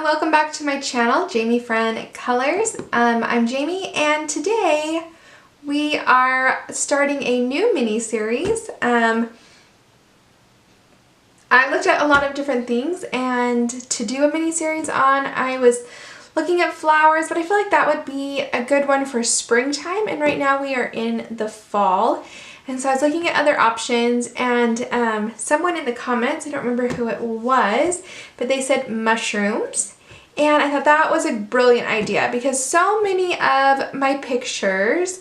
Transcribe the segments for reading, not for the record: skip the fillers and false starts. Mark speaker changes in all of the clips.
Speaker 1: welcome back to my channel, Jamie Friend Colors. I'm Jamie, and today we are starting a new mini-series. I looked at a lot of different things, and to do a mini-series on, I was looking at flowers, but I feel like that would be a good one for springtime, and right now we are in the fall. And so I was looking at other options, and someone in the comments, I don't remember who it was, but they said mushrooms. And I thought that was a brilliant idea because so many of my pictures,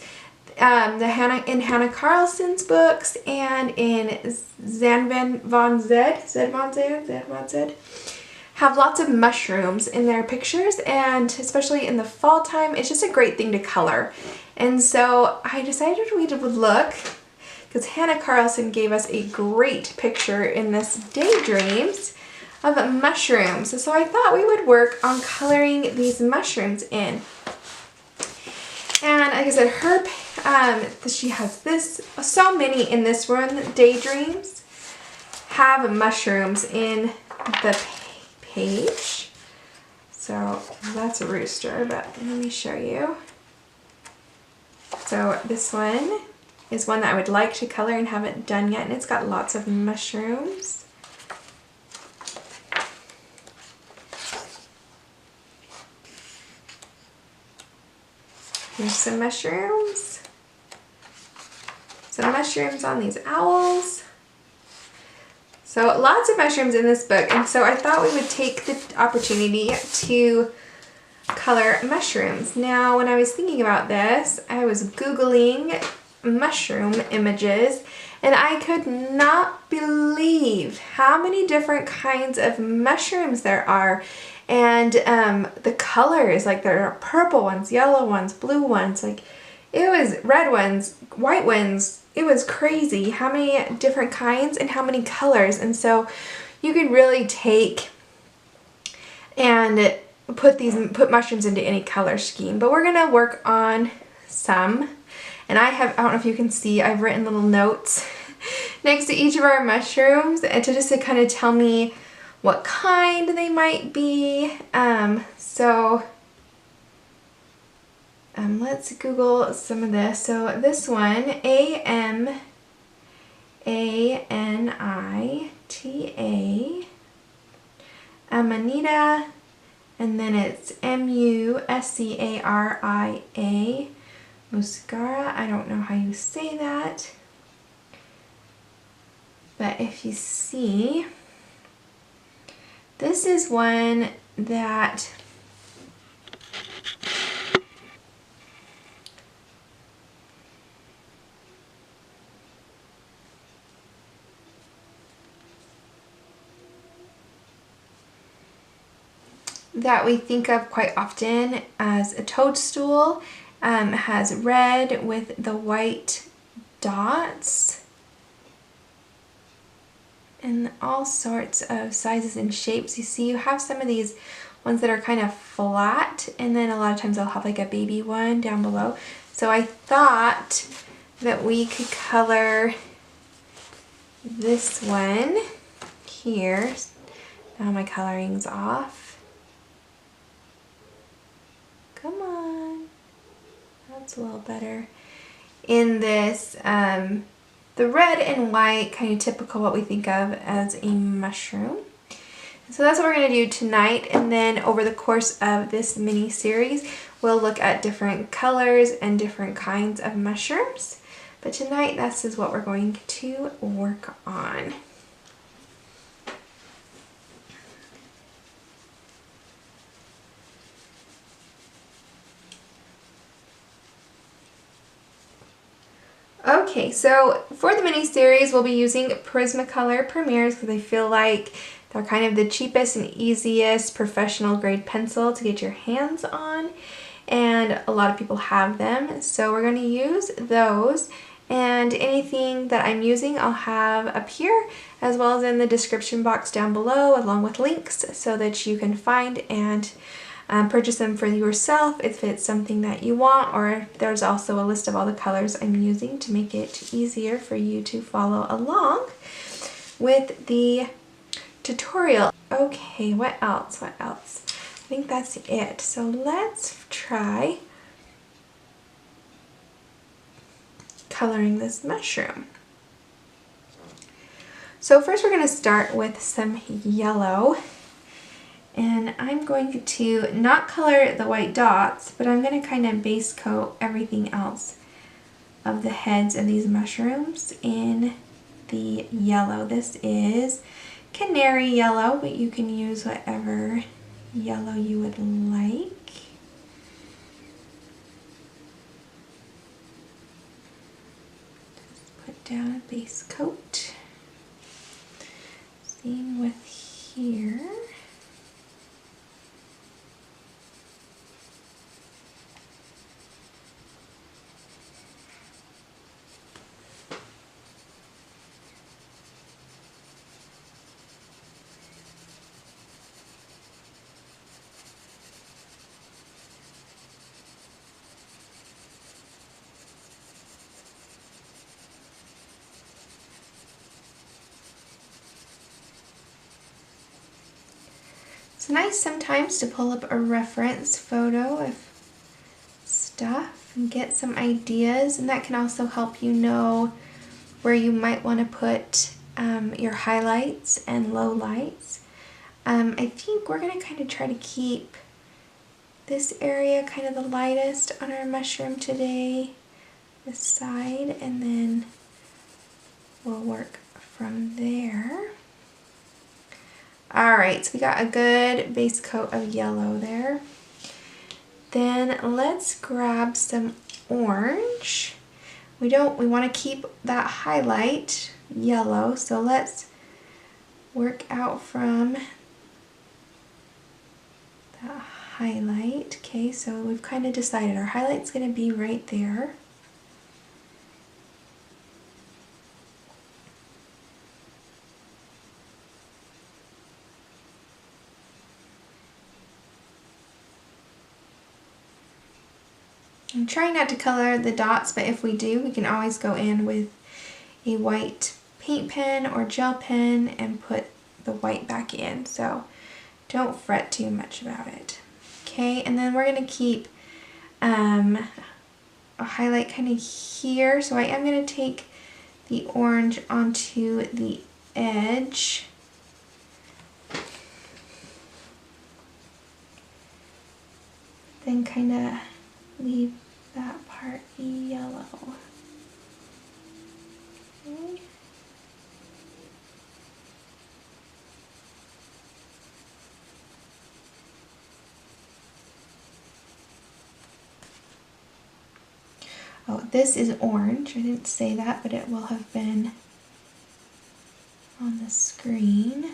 Speaker 1: in Hannah Carlson's books and in Zed Van Zed, have lots of mushrooms in their pictures, and especially in the fall time, it's just a great thing to color. And so I decided we would look, because Hannah Carlson gave us a great picture in this Daydreams of mushrooms. So I thought we would work on coloring these mushrooms in. And like I said, she has this, so many in this one, Daydreams, have mushrooms in the page. So that's a rooster, but let me show you. So this one is one that I would like to color and haven't done yet, and it's got lots of mushrooms. Here's some mushrooms. Some mushrooms on these owls. So lots of mushrooms in this book, and so I thought we would take the opportunity to color mushrooms. Now, when I was thinking about this, I was Googling mushroom images, and I could not believe how many different kinds of mushrooms there are, and the colors, like there are purple ones, yellow ones, blue ones, like it was red ones, white ones. It was crazy how many different kinds and how many colors. And so you could really take and put mushrooms into any color scheme, but we're gonna work on some. And I don't know if you can see, I've written little notes next to each of our mushrooms and just to kind of tell me what kind they might be. Let's Google some of this. So this one, Amanita, Amanita, and then it's Muscaria. Muscara, I don't know how you say that, but if you see, this is one that we think of quite often as a toadstool. Has red with the white dots and all sorts of sizes and shapes. You see, you have some of these ones that are kind of flat, and then a lot of times I'll have like a baby one down below. So I thought that we could color this one here. Now my coloring's off. Come on. That's a little better. In this, the red and white, kind of typical what we think of as a mushroom. So that's what we're going to do tonight, and then over the course of this mini series, we'll look at different colors and different kinds of mushrooms. But tonight, this is what we're going to work on. Okay, so for the mini-series, we'll be using Prismacolor Premiers because I feel like they're kind of the cheapest and easiest professional grade pencil to get your hands on, and a lot of people have them. So we're going to use those, and anything that I'm using I'll have up here as well as in the description box down below, along with links so that you can find and purchase them for yourself if it's something that you want, or there's also a list of all the colors I'm using to make it easier for you to follow along with the tutorial. Okay, what else? think that's it. So let's try coloring this mushroom. So first we're going to start with some yellow, and I'm going to not color the white dots, but I'm going to kind of base coat everything else of the heads of these mushrooms in the yellow. This is Canary Yellow, but you can use whatever yellow you would like. Just put down a base coat. Same with here. It's nice sometimes to pull up a reference photo of stuff and get some ideas, and that can also help you know where you might want to put your highlights and lowlights. I think we're going to kind of try to keep this area kind of the lightest on our mushroom today, this side, and then we'll work from there. Alright, so we got a good base coat of yellow there. Then let's grab some orange. We want to keep that highlight yellow, so let's work out from that highlight. Okay, so we've kind of decided our highlight's going to be right there. I'm trying not to color the dots, but if we do, we can always go in with a white paint pen or gel pen and put the white back in, so don't fret too much about it. Okay, and then we're going to keep a highlight kind of here, so I am going to take the orange onto the edge. Then kind of leave that part yellow. Okay. Oh, this is orange. I didn't say that, but it will have been on the screen.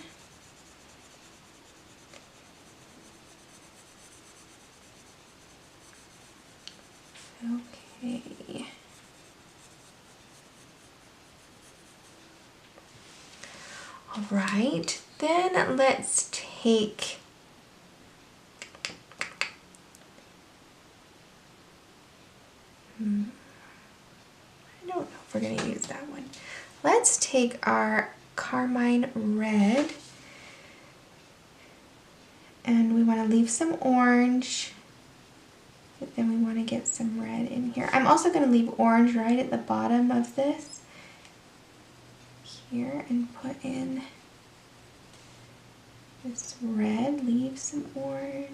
Speaker 1: Okay. All right, then let's take I don't know if we're going to use that one. Let's take our Carmine Red, and we want to leave some orange, but then we want to get some red in here. I'm also going to leave orange right at the bottom of this here and put in this red, leave some orange.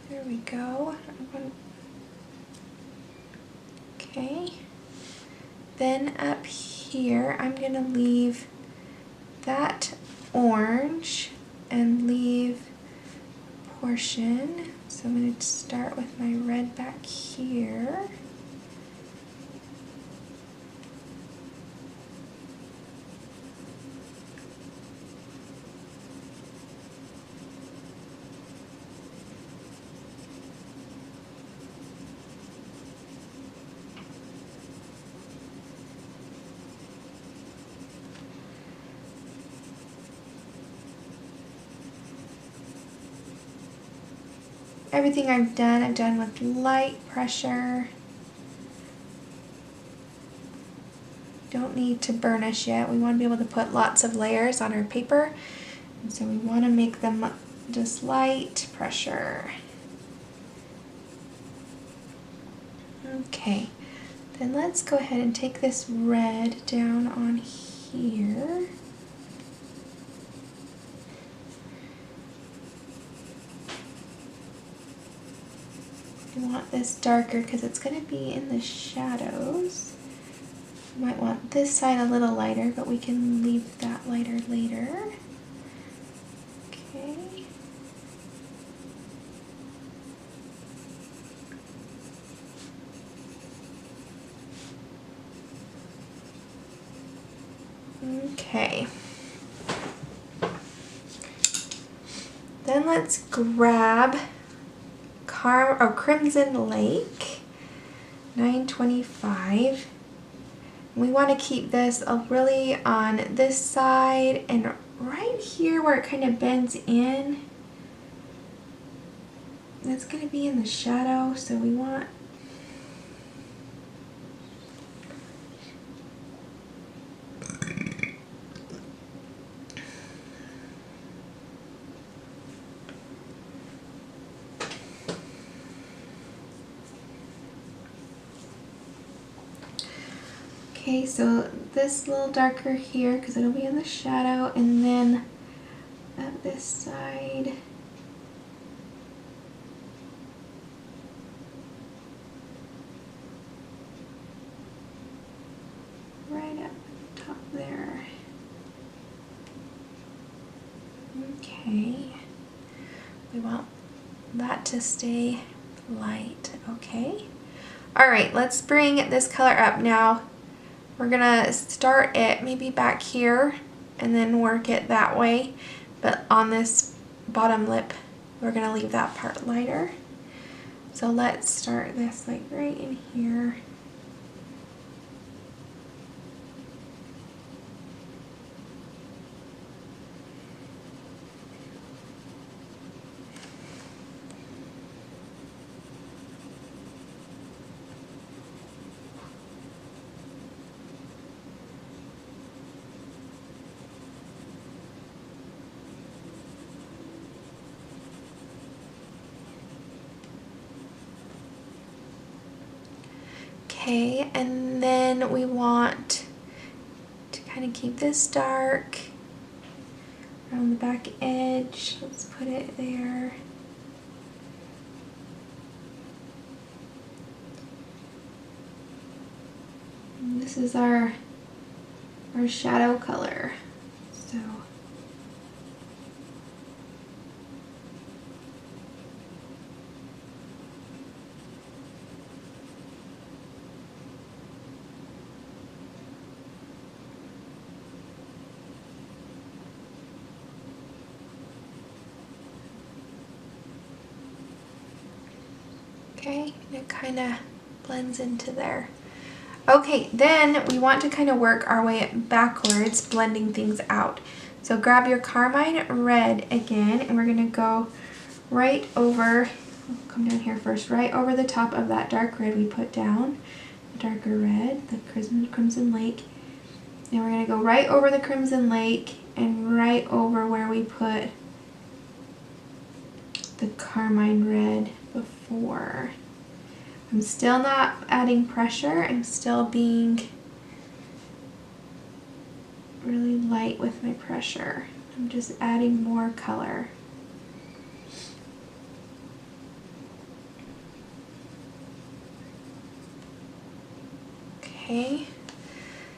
Speaker 1: There we go. Okay. Then up here, I'm going to leave that orange and leave a portion. So I'm going to start with my red back here. everything I've done with light pressure. Don't need to burnish yet. We want to be able to put lots of layers on our paper. And so we want to make them just light pressure. Okay, then let's go ahead and take this red down on here. We want this darker because it's going to be in the shadows. You might want this side a little lighter, but we can leave that lighter later. Okay. Okay. Then let's grab Crimson Lake 925. We want to keep this really on this side and right here where it kind of bends in. That's going to be in the shadow, so we want okay, so this little darker here because it'll be in the shadow, and then at this side right up top there. Okay, we want that to stay light. Okay, all right, let's bring this color up now. We're gonna start it maybe back here and then work it that way, but on this bottom lip we're gonna leave that part lighter. So let's start this like right in here. Okay, and then we want to kind of keep this dark around the back edge. Let's put it there. And this is our shadow color. So okay, it kind of blends into there. Okay, then we want to kind of work our way backwards, blending things out. So grab your Carmine Red again, and we're going to go right over, come down here first, right over the top of that dark red we put down, the darker red, the Crimson Lake. And we're going to go right over the Crimson Lake and right over where we put the Carmine Red before. I'm still not adding pressure, I'm still being really light with my pressure. I'm just adding more color. Okay,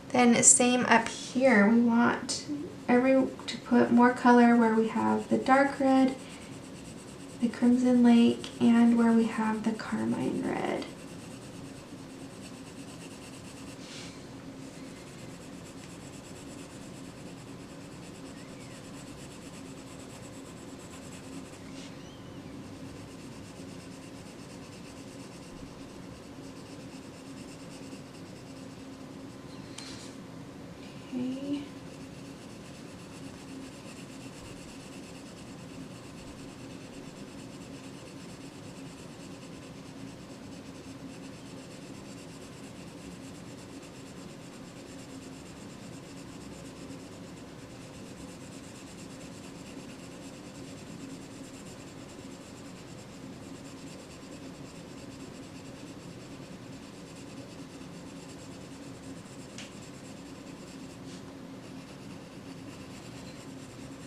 Speaker 1: then same up here, we want to put more color where we have the dark red, the Crimson Lake, and where we have the Carmine Red. Okay.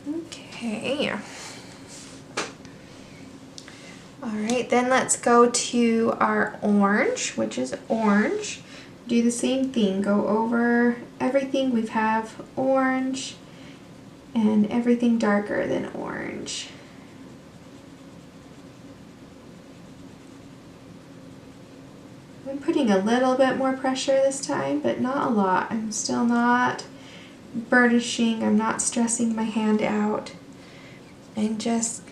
Speaker 1: Okay. All right, then let's go to our orange, which is orange. Do the same thing, go over everything. We have orange and everything darker than orange. I'm putting a little bit more pressure this time, but not a lot. I'm still not burnishing, I'm not stressing my hand out. I'm just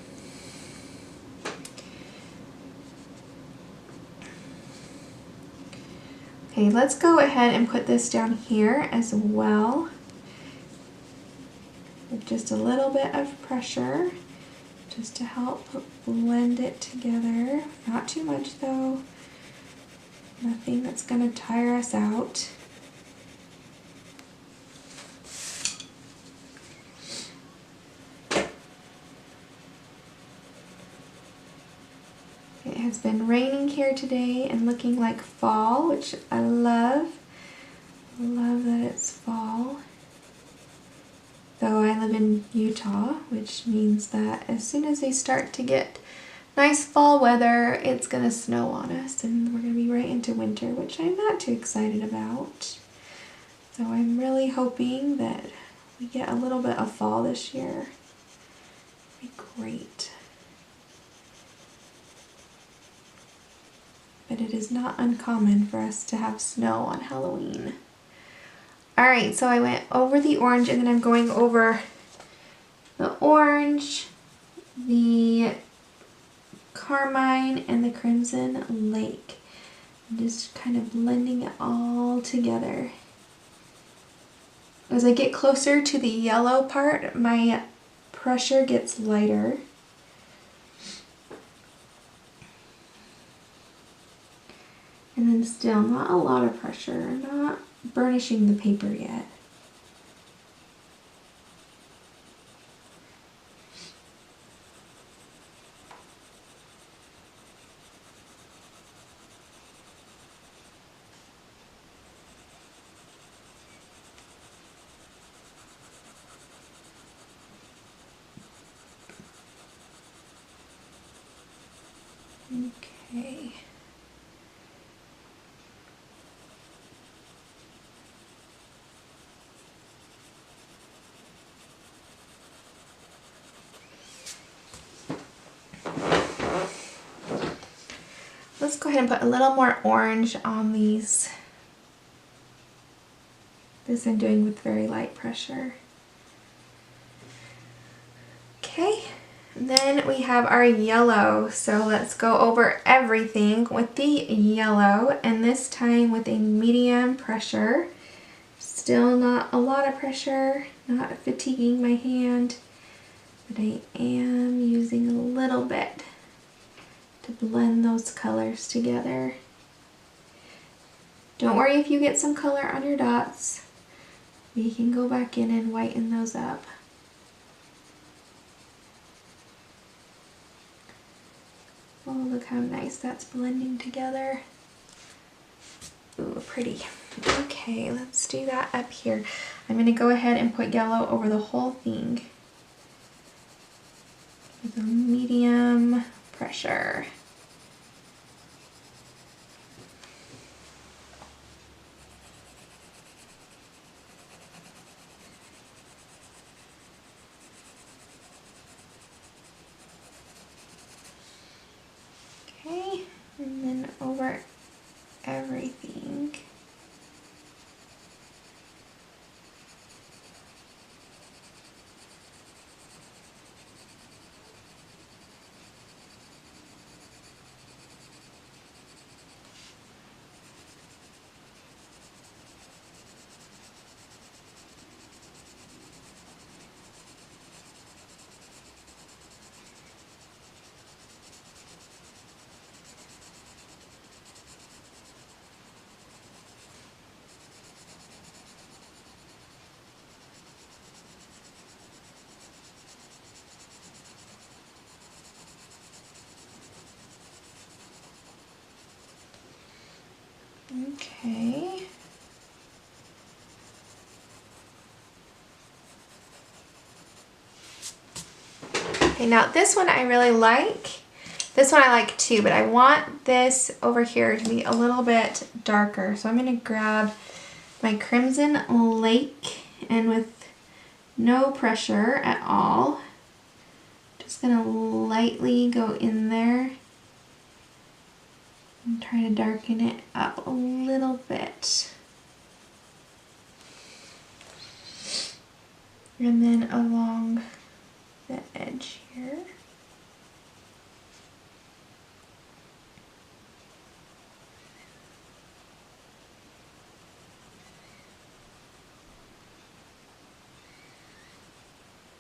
Speaker 1: okay, let's go ahead and put this down here as well. With just a little bit of pressure, just to help blend it together. Not too much though. Nothing that's going to tire us out. It has been raining here today and looking like fall, which I love. I love that it's fall. Though I live in Utah, which means that as soon as we start to get nice fall weather, it's gonna snow on us and we're gonna be right into winter, which I'm not too excited about. So I'm really hoping that we get a little bit of fall this year. It'd be great. But it is not uncommon for us to have snow on Halloween. Alright, so I went over the orange and then I'm going over the orange, the carmine, and the crimson lake. I'm just kind of blending it all together. As I get closer to the yellow part, my pressure gets lighter. And then still not a lot of pressure, not burnishing the paper yet. Okay. Let's go ahead and put a little more orange on these. This I'm doing with very light pressure. Okay, and then we have our yellow. So let's go over everything with the yellow, and this time with a medium pressure. Still not a lot of pressure, not fatiguing my hand, but I am using a little bit to blend those colors together. Don't worry if you get some color on your dots. We can go back in and whiten those up. Oh, look how nice that's blending together. Ooh, pretty. Okay, let's do that up here. I'm going to go ahead and put yellow over the whole thing with a medium pressure. Okay, and then over everything. Okay, now this one I really like. This one I like too, but I want this over here to be a little bit darker. So I'm gonna grab my Crimson Lake, and with no pressure at all, just gonna lightly go in there and try to darken it up a little bit. And then along the edge here.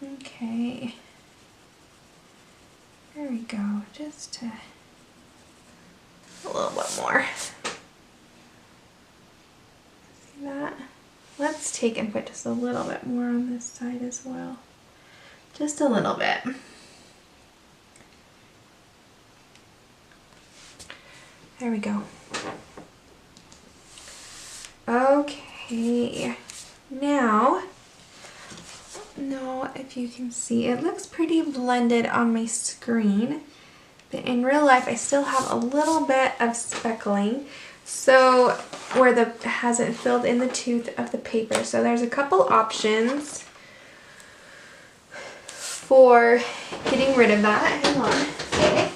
Speaker 1: Okay, there we go, just a little bit more. See that? Let's take and put just a little bit more on this side as well. Just a little bit. There we go. Okay, now, I don't know if you can see, it looks pretty blended on my screen, but in real life I still have a little bit of speckling, so where it hasn't filled in the tooth of the paper. So there's a couple options for getting rid of that. Hang on. Okay.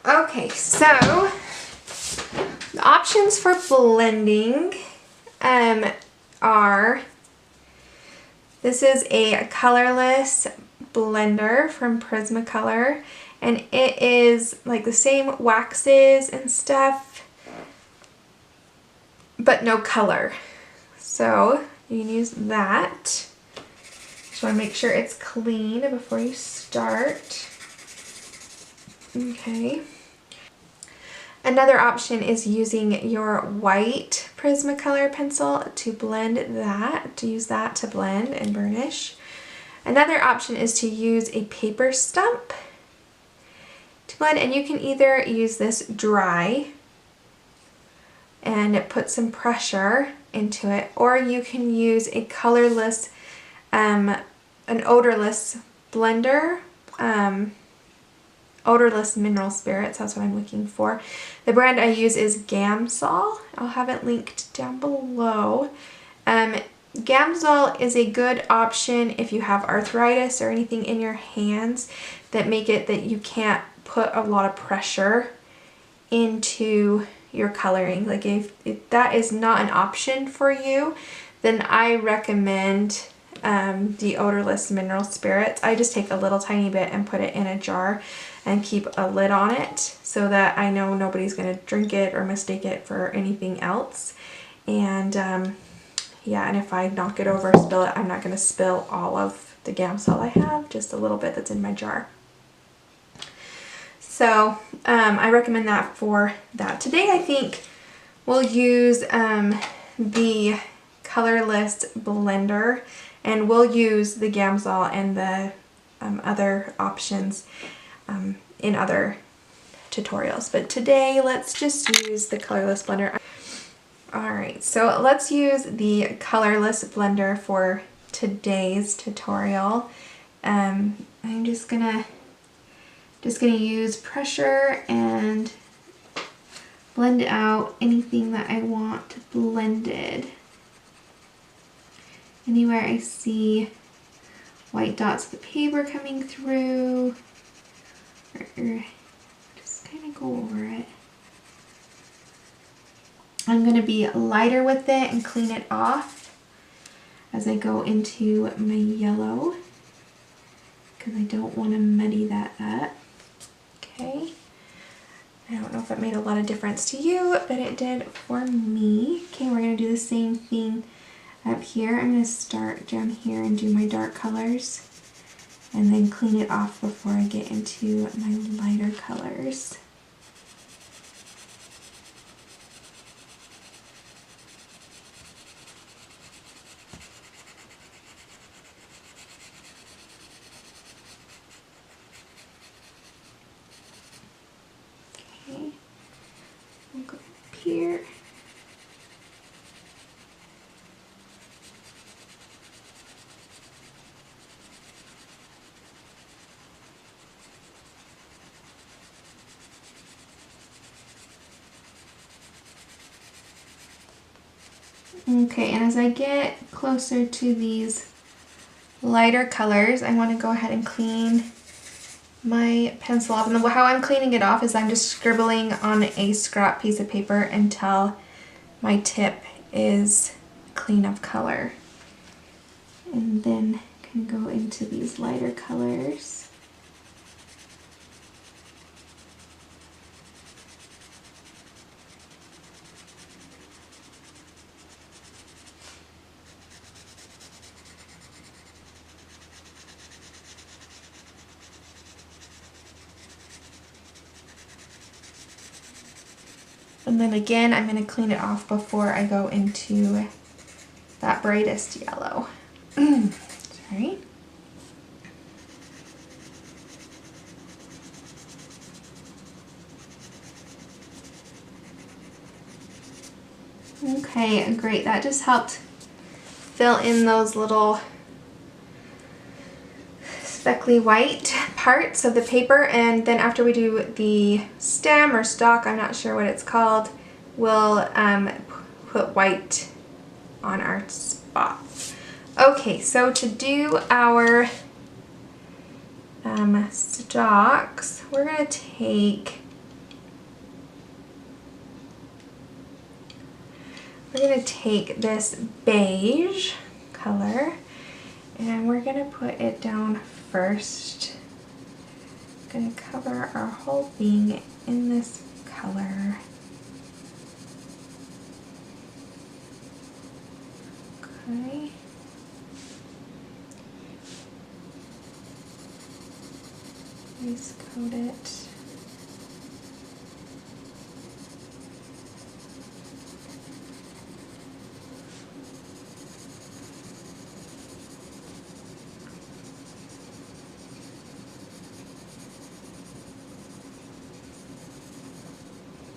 Speaker 1: Okay, so the options for blending are, this is a colorless blender from Prismacolor, and it is like the same waxes and stuff, but no color. So you can use that. Just want to make sure it's clean before you start. Okay. Another option is using your white Prismacolor pencil to blend that, to use that to blend and burnish. Another option is to use a paper stump to blend, and you can either use this dry and put some pressure into it, or you can use a colorless, an odorless blender, odorless mineral spirits, that's what I'm looking for. The brand I use is Gamsol. I'll have it linked down below. Gamsol is a good option if you have arthritis or anything in your hands that make it that you can't put a lot of pressure into your coloring. Like if that is not an option for you, then I recommend the odorless mineral spirits. I just take a little tiny bit and put it in a jar and keep a lid on it so that I know nobody's going to drink it or mistake it for anything else. And yeah, and if I knock it over or spill it, I'm not going to spill all of the Gamsol I have, just a little bit that's in my jar. So I recommend that for that. Today I think we'll use the colorless blender, and we'll use the Gamsol and the other options in other tutorials. But today let's just use the colorless blender. Alright, so let's use the colorless blender for today's tutorial. I'm just gonna use pressure and blend out anything that I want blended. Anywhere I see white dots of the paper coming through, just kind of go over it. I'm going to be lighter with it and clean it off as I go into my yellow. because I don't want to muddy that up. Okay. I don't know if it made a lot of difference to you, but it did for me. Okay, we're going to do the same thing up here. I'm going to start down here and do my dark colors and then clean it off before I get into my lighter colors. Okay, I'll go up here. Okay, and as I get closer to these lighter colors, I want to go ahead and clean my pencil off. And how I'm cleaning it off is I'm just scribbling on a scrap piece of paper until my tip is clean of color. And then I can go into these lighter colors. And then again, I'm going to clean it off before I go into that brightest yellow. Sorry. Okay, great. That just helped fill in those little speckly white parts of the paper, and then after we do the stem or stalk, I'm not sure what it's called, we'll put white on our spots. Okay, so to do our stalks, we're going to take this beige color and we're going to put it down first. I'm going to cover our whole thing in this color. Okay. Base coat it.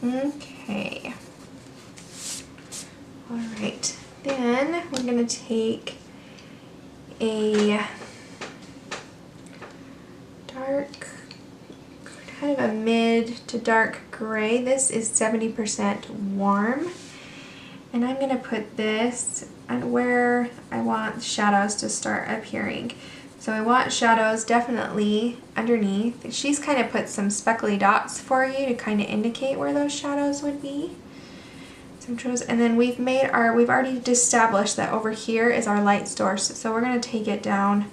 Speaker 1: Okay. All right. Then we're going to take a dark, kind of a mid to dark gray. This is 70% warm. And I'm going to put this at where I want shadows to start appearing. So I want shadows definitely underneath. She's kind of put some speckly dots for you to kind of indicate where those shadows would be. And then we've already established that over here is our light source. So we're going to take it down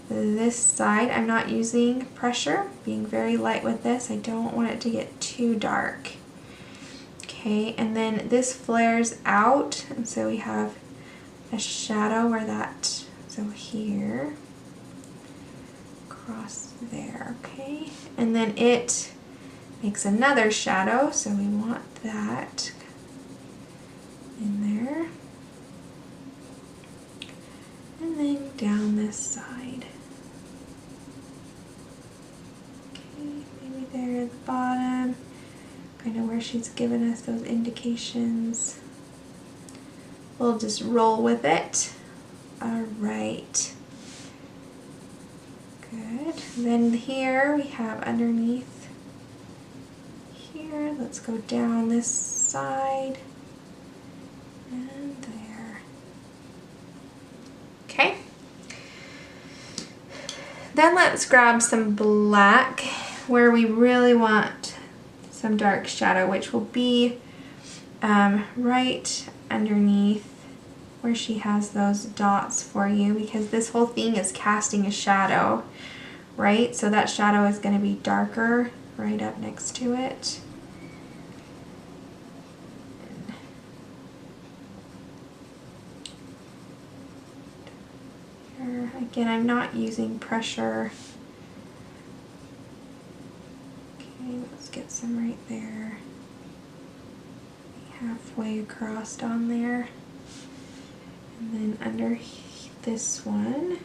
Speaker 1: this side. I'm not using pressure, being very light with this. I don't want it to get too dark. Okay, and then this flares out, and so we have a shadow where that, so here, across there, okay? And then it makes another shadow, so we want that in there. And then down this side. Okay, maybe there at the bottom, kind of where she's given us those indications. We'll just roll with it. All right. Good. Then here we have underneath here, let's go down this side and there. Okay. Then let's grab some black where we really want some dark shadow, which will be right underneath where she has those dots for you, because this whole thing is casting a shadow, right? So that shadow is going to be darker right up next to it. Here, again, I'm not using pressure. Okay, let's get some right there. Halfway across on there. And then under this one,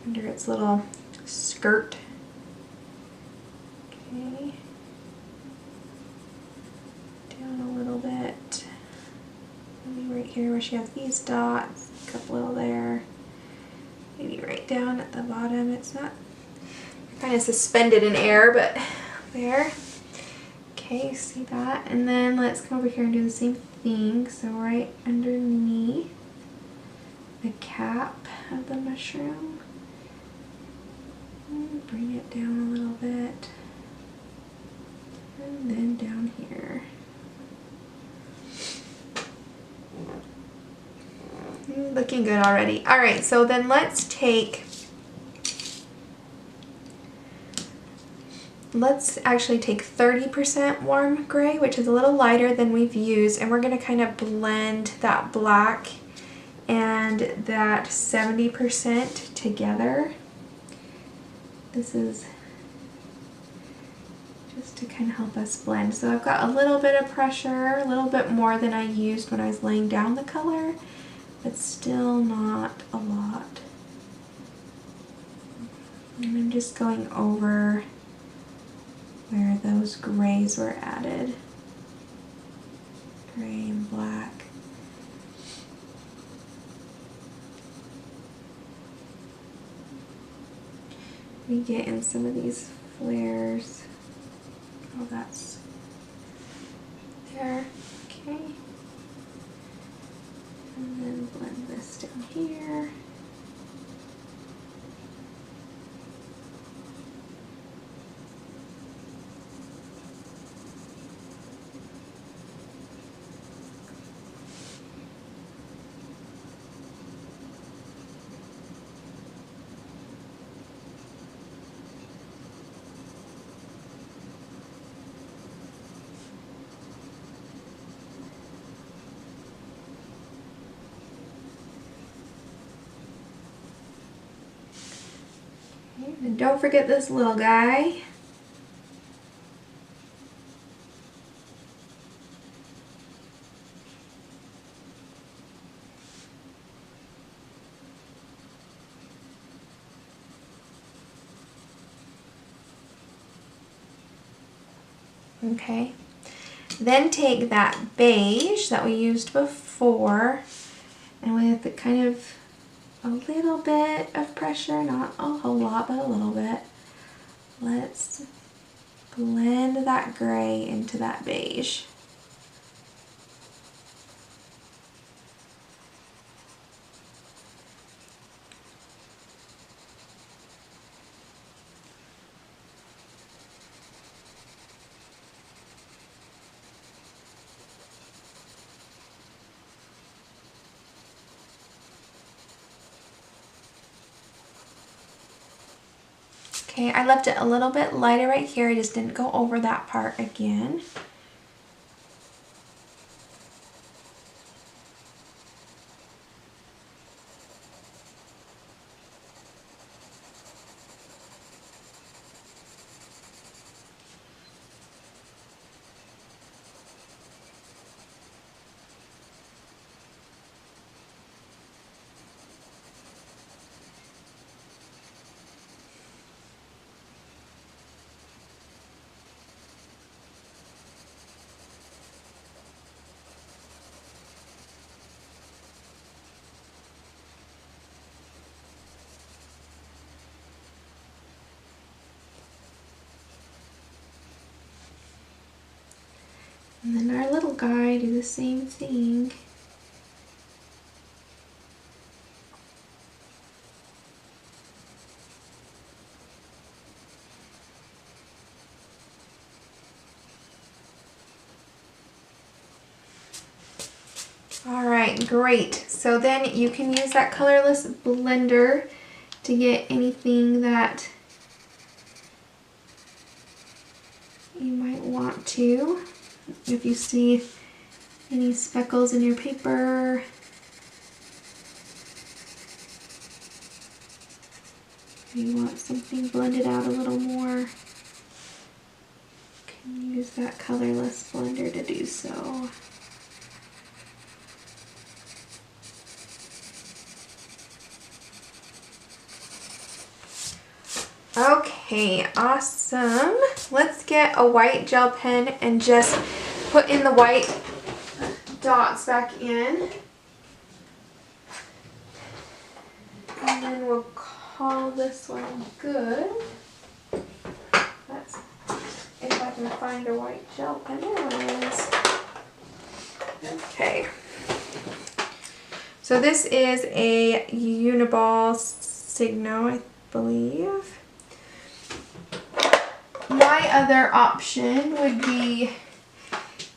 Speaker 1: under its little skirt. Okay. Down a little bit. Maybe right here where she has these dots, a couple little there. Maybe right down at the bottom. It's not kind of suspended in air, but there. Okay, see that? And then let's come over here and do the same thing. So right underneath the cap of the mushroom. And bring it down a little bit. And then down here. Looking good already. All right, so then let's actually take 30% warm gray, which is a little lighter than we've used, and we're going to kind of blend that black and that 70% together. This is just to kind of help us blend. So I've got a little bit of pressure, a little bit more than I used when I was laying down the color, but still not a lot. And I'm just going over where those grays were added. Gray and black. We get in some of these flares. Oh, that's there. Okay. And then blend this down here. And don't forget this little guy. Okay. Then take that beige that we used before, and with the kind of a little bit of pressure, not a whole lot, but a little bit, let's blend that gray into that beige. Okay, I left it a little bit lighter right here. I just didn't go over that part again. And then our little guy, do the same thing. Alright, great. So then you can use that colorless blender to get anything that you might want to. If you see any speckles in your paper, you want something blended out a little more, you can use that colorless blender to do so. Okay, awesome. Let's get a white gel pen and just put in the white dots back in. And then we'll call this one good. That's if I can find a white gel pen. There it is. Okay. So this is a Uniball Signo, I believe. My other option would be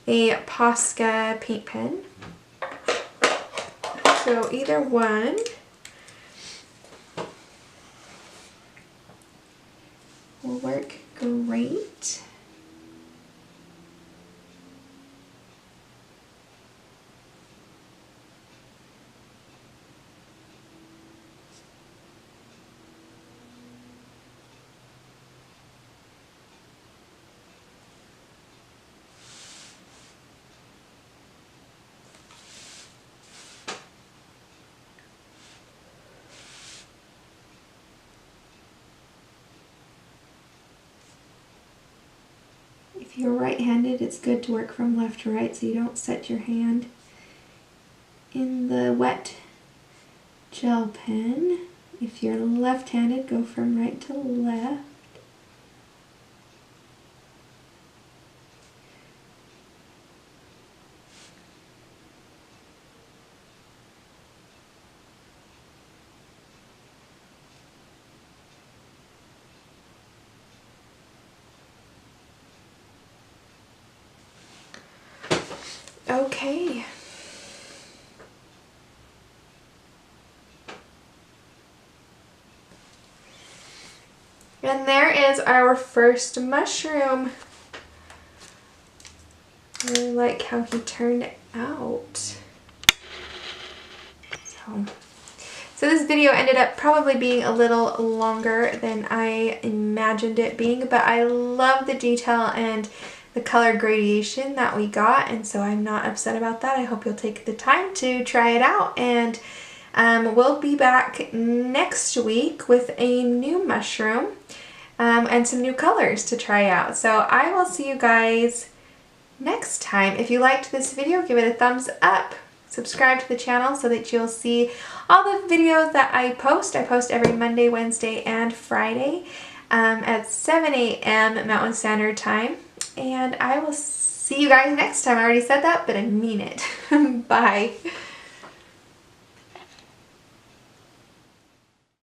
Speaker 1: a Posca paint pen. So either one will work great. If you're right-handed, it's good to work from left to right so you don't set your hand in the wet gel pen. If you're left-handed, go from right to left. Okay. And there is our first mushroom. I really like how he turned out. So this video ended up probably being a little longer than I imagined it being, but I love the detail and the color gradation that we got, and so I'm not upset about that. I hope you'll take the time to try it out, and we'll be back next week with a new mushroom and some new colors to try out. So I will see you guys next time. If you liked this video, give it a thumbs up. Subscribe to the channel so that you'll see all the videos that I post. I post every Monday, Wednesday, and Friday at 7 a.m. Mountain Standard Time. And I will see you guys next time. I already said that, but I mean it. Bye.